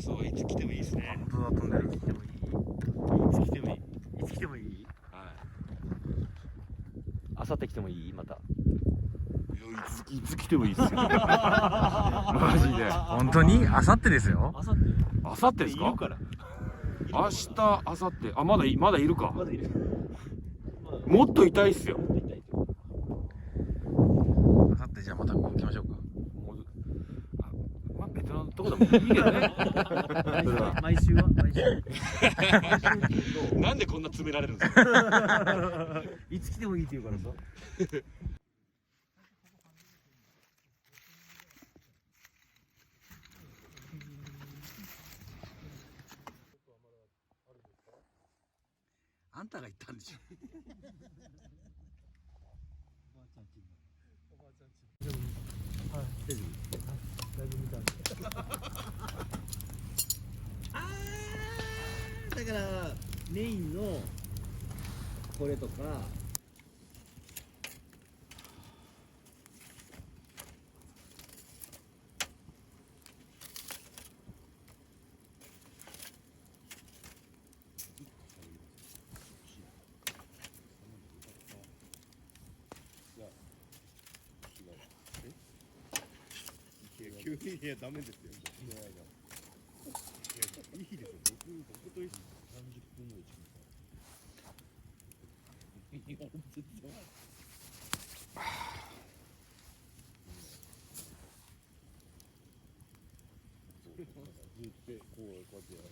そう、いつ来てもいいですね。本当だ、飛んでる。いつ来てもいい。いつ来てもいい。いつ来てもいい。はあさって来てもいい。また。い。いつ来てもいいですよ。マジで。本当にあさってですよ。あさって。あさってですか。いるから。明日、明後日、あ、まだいるか。まだいる。もっといたいっすよ。あさってじゃあまた行きましょうか。もうあまあ、ベトナムのとこでもいいけどね。毎週は毎週。なんでこんな詰められるんですか。いつ来てもいいって言うからさ。あんたが言ったんでしょ。だからメインのこれとか。急にいやダメですよ。いやいいですよ。僕と一緒に30分ぐらい時間。いや絶対。ずっとこうやってやる。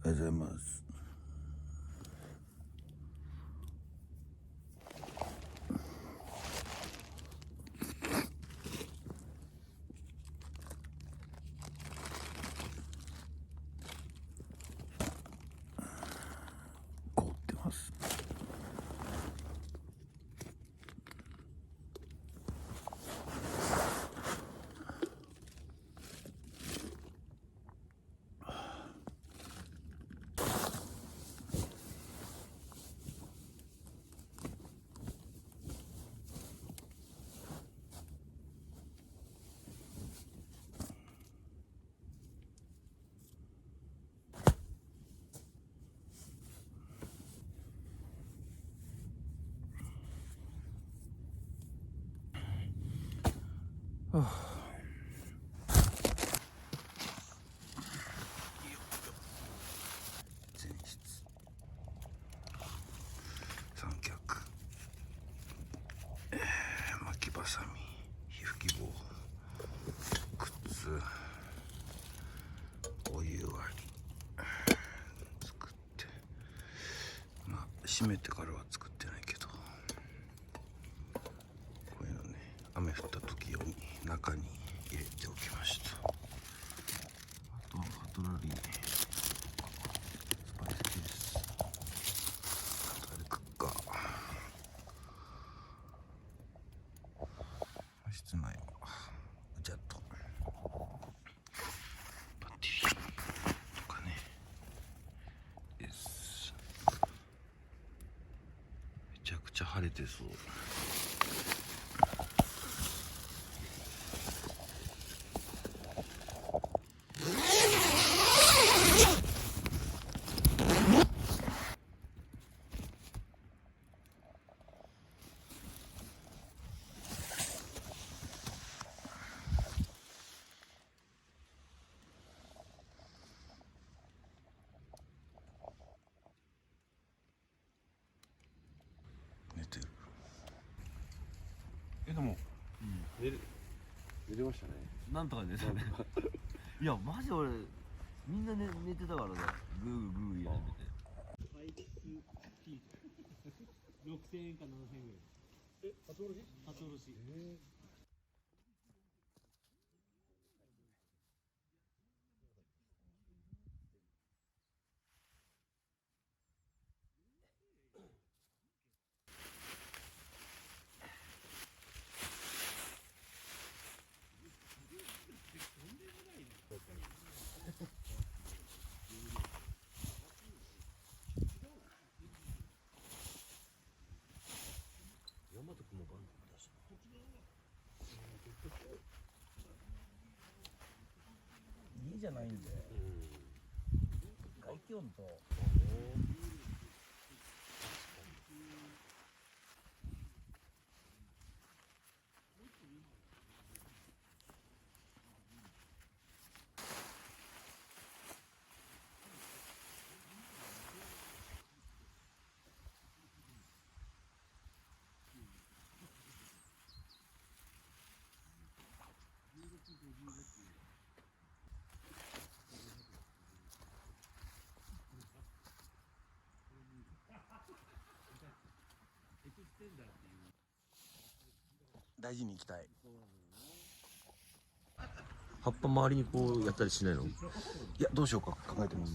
おはようございます。凍ってます。前室、三脚、巻きばさみ、皮膚希望、靴、お湯割り作って、まあ閉めてからは作ってないけど、こういうのね、雨降った時用に中に入れておきました。あとはカトラリー、スパイスケース、あれクッカー、室内はお茶とバッテリーとかねです。めちゃくちゃ晴れてそう。寝てる。でも、寝れましたね。なんとか寝たね。いやマジ俺みんな寝てたからね。グーグー言い始めて。パイプキー6000円か7000円ぐらい。初おろし？初おろし。じゃないんで、外気温と大事にいきたい。葉っぱ周りにこうやったりしないの？いや、どうしようか考えてます。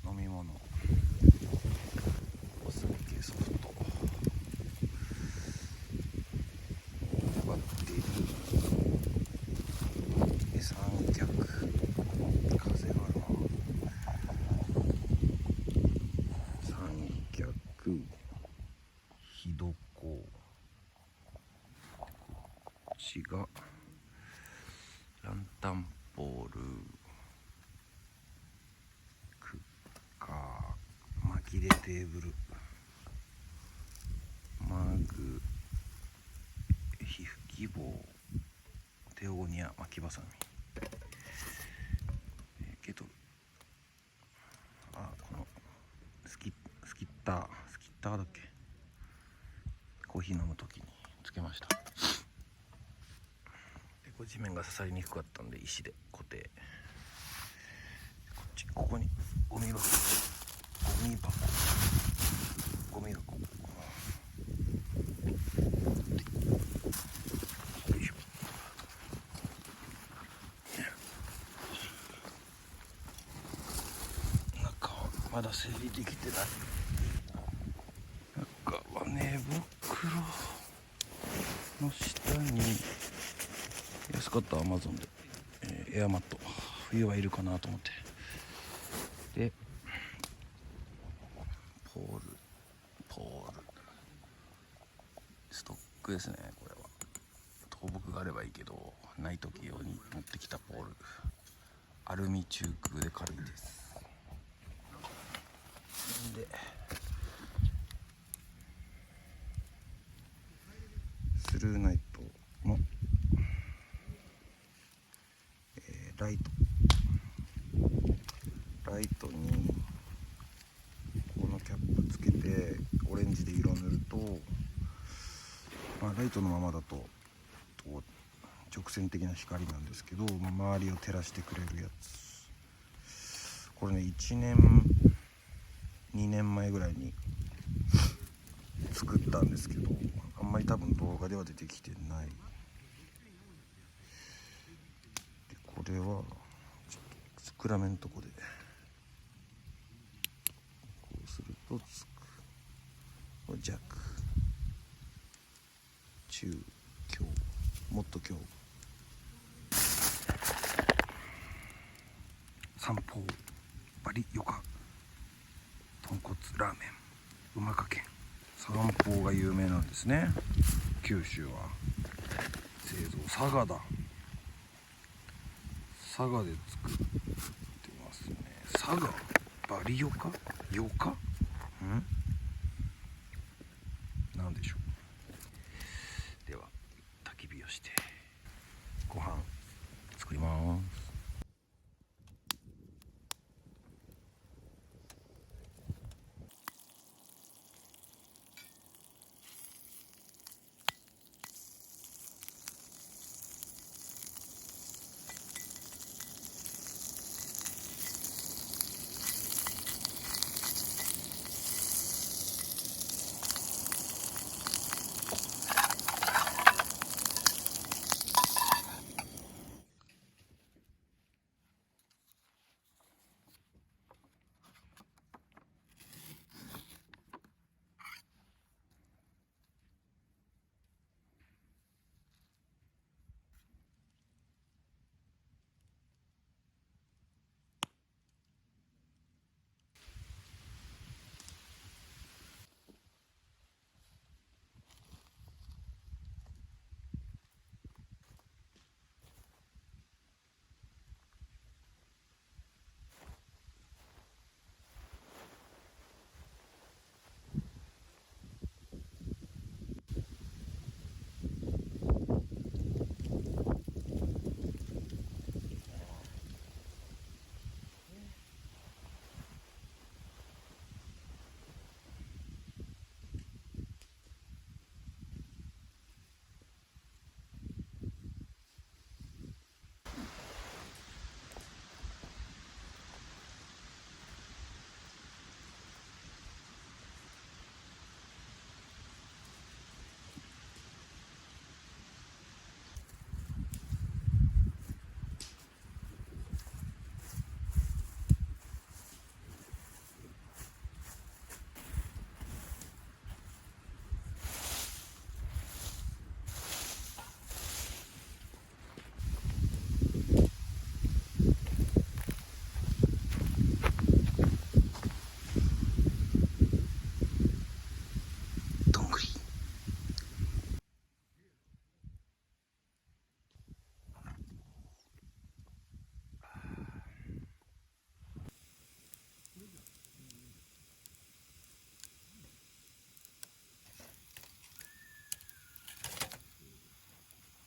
飲み物、おすみ系ソフト、バッテリー、三脚、風があるな、三脚、火床、こっちがランタンポール、巻きでテーブル、マグ、皮膚希望、テオゴニア巻きばさみ、ケトル、このスキッターだっけ、コーヒー飲むときにつけました。でこれ地面が刺さりにくかったんで石で固定。ここにゴミ箱、よいしょ。中はまだ整理できてない。中は寝袋の下に安かったアマゾンで、エアマット、冬はいるかなと思って、でポールストックですね。これは倒木があればいいけどない時用に持ってきたポール、アルミ中空で軽いです。でスルーナイトの、ライトにこのキャップつけてオレンジで色塗ると、ライトのままだと直線的な光なんですけど、周りを照らしてくれるやつ。これね1年2年前ぐらいに作ったんですけど、あんまり多分動画では出てきてない。でこれはちょっと暗めのとこでこうするとつく。弱、中、強、もっと強。三宝バリヨカ豚骨ラーメンうまかけん。三宝が有名なんですね、九州は。製造佐賀だ。佐賀で作ってますね。佐賀バリヨカヨカなんでしょう。では焚き火をしてご飯作ります。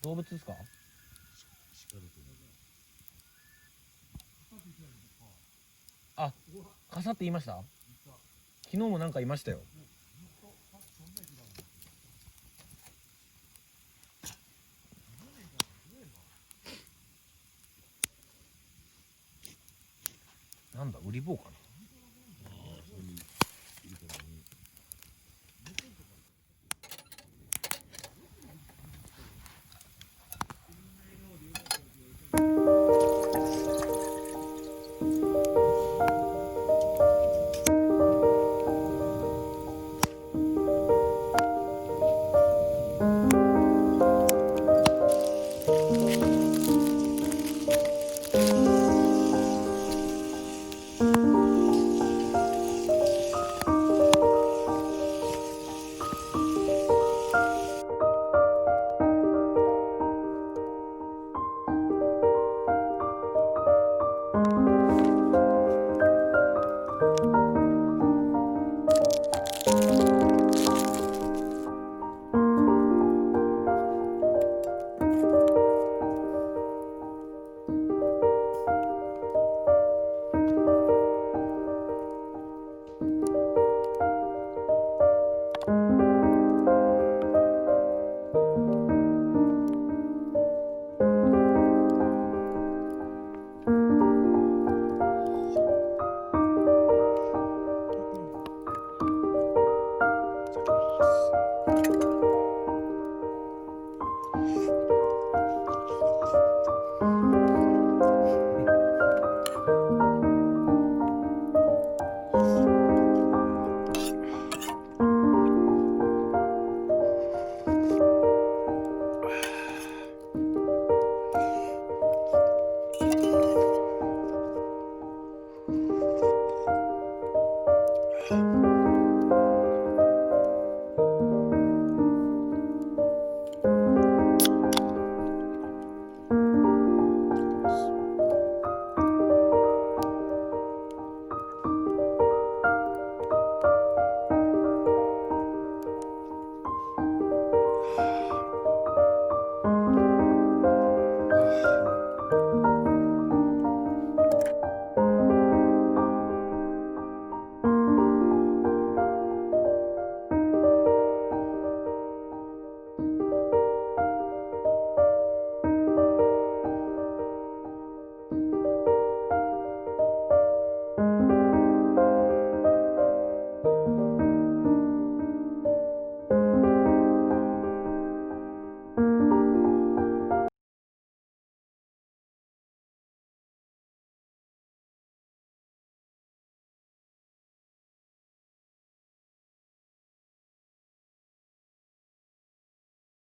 動物ですか？あ、傘って言いました？昨日もなんかいましたよ。なんだ、ウリ坊かな。